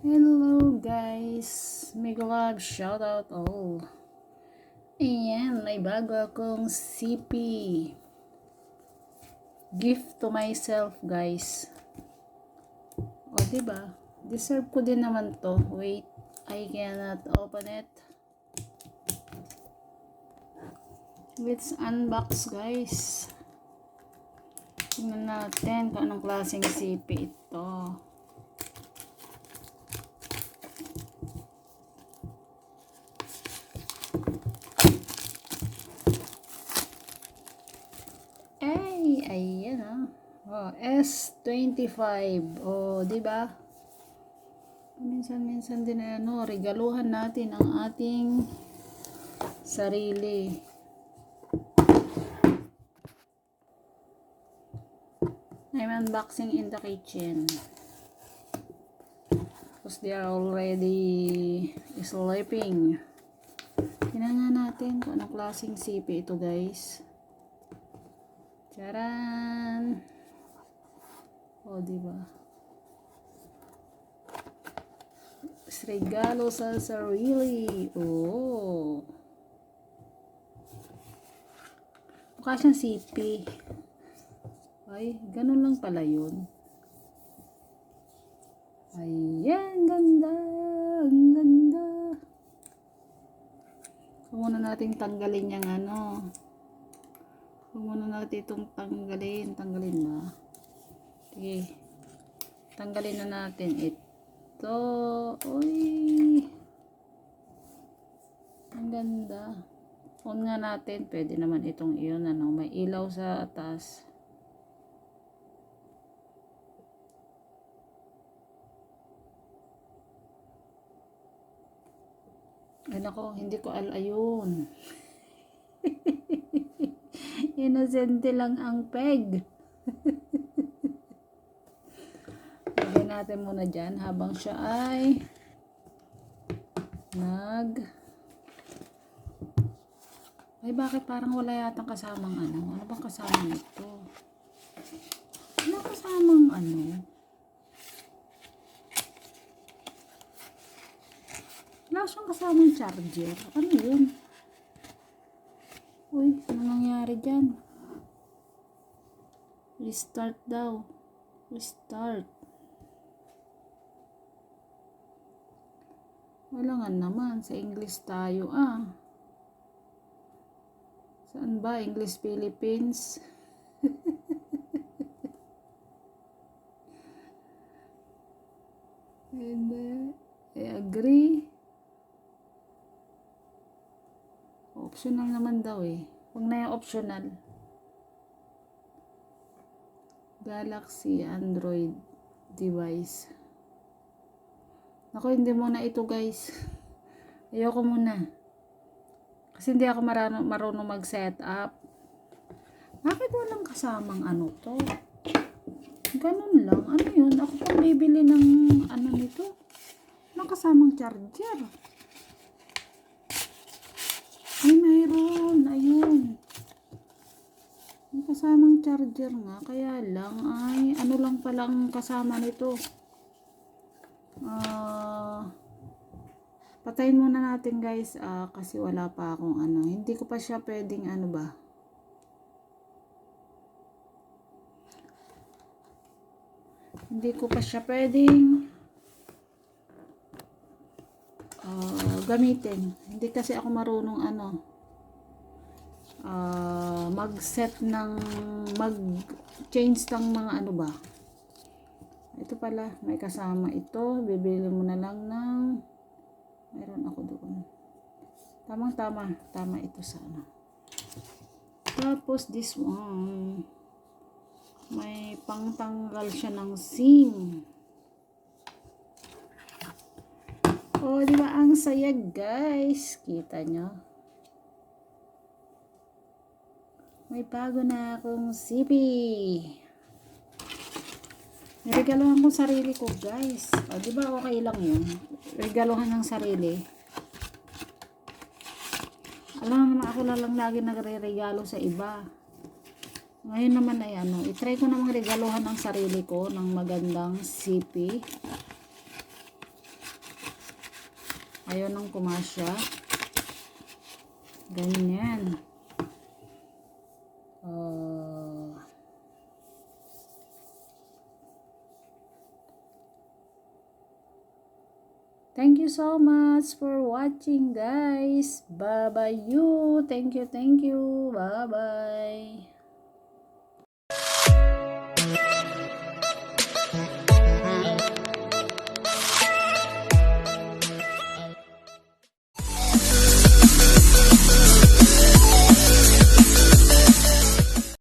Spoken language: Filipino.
Hello guys! Mega love shoutout all! Ayan, may bago akong CP. Gift to myself guys. O diba? Deserve ko din naman to. Wait, I cannot open it. Let's unbox guys. Tingnan natin kung anong klaseng CP ito. Ay, ayan oh. S25. Oh, di ba? Minsan-minsan din regaluhan natin ang ating sarili. I'm unboxing in the kitchen. Because they are already sleeping. Tingnan nga natin kung anong klaseng CP ito guys. Charan! O, diba? Regalo sa sarili. Oh. Mukha siyang CP. Ay, ganun lang pala yun. Ayan, ganda. Ang ganda. So, muna natin tanggalin yung Huwag muna natin itong tanggalin. Tanggalin ba? Okay. Tanggalin na natin ito. Uy. Ang ganda. On nga natin. Pwede naman itong iyon. May ilaw sa atas. Ay nako, hindi ko ayun. Inosente lang ang peg. Lagyan natin muna dyan habang siya ay ay bakit parang wala yatang kasamang ano bang kasama nito? Wala kasamang wala siyang kasamang charger. Ano yun? Uy, ano nangyari dyan? Restart daw. Restart. Wala nga naman. Sa English tayo Saan ba? English Philippines? And I agree. Optional naman daw Huwag na yung optional. Galaxy Android device. Ako, hindi muna ito guys. Ayoko muna. Kasi hindi ako marunong mag-set up. Bakit walang kasamang to? Ganun lang. Ano yun? Ako pang bibili ng nito. Walang kasamang charger. Ay, mayroon. Ayun. May kasamang charger nga. Kaya lang, ay, lang palang kasama nito. Patayin muna natin guys. Kasi wala pa akong Hindi ko pa siya pwedeng Hindi ko pa siya pwedeng gamitin. Hindi kasi ako marunong mag-set ng mag-change ng mga ito pala, may kasama ito. Bibili mo na lang ng meron ako doon. Tama ito sa Tapos this one may pangtanggal siya ng SIM. Oh, di ba ang saya guys? Kita nyo? May bago na akong CP. Niregaluhan ko sarili ko guys. O, di ba okay lang yun? Regaluhan ng sarili. Alam naman ako lang lagi nagre-regalo sa iba. Ngayon naman ay i-try ko namang regaluhan ng sarili ko ng magandang CP. Ayaw nang kumasya. Ganyan. Thank you so much for watching, guys. Bye-bye you. Thank you. Bye-bye.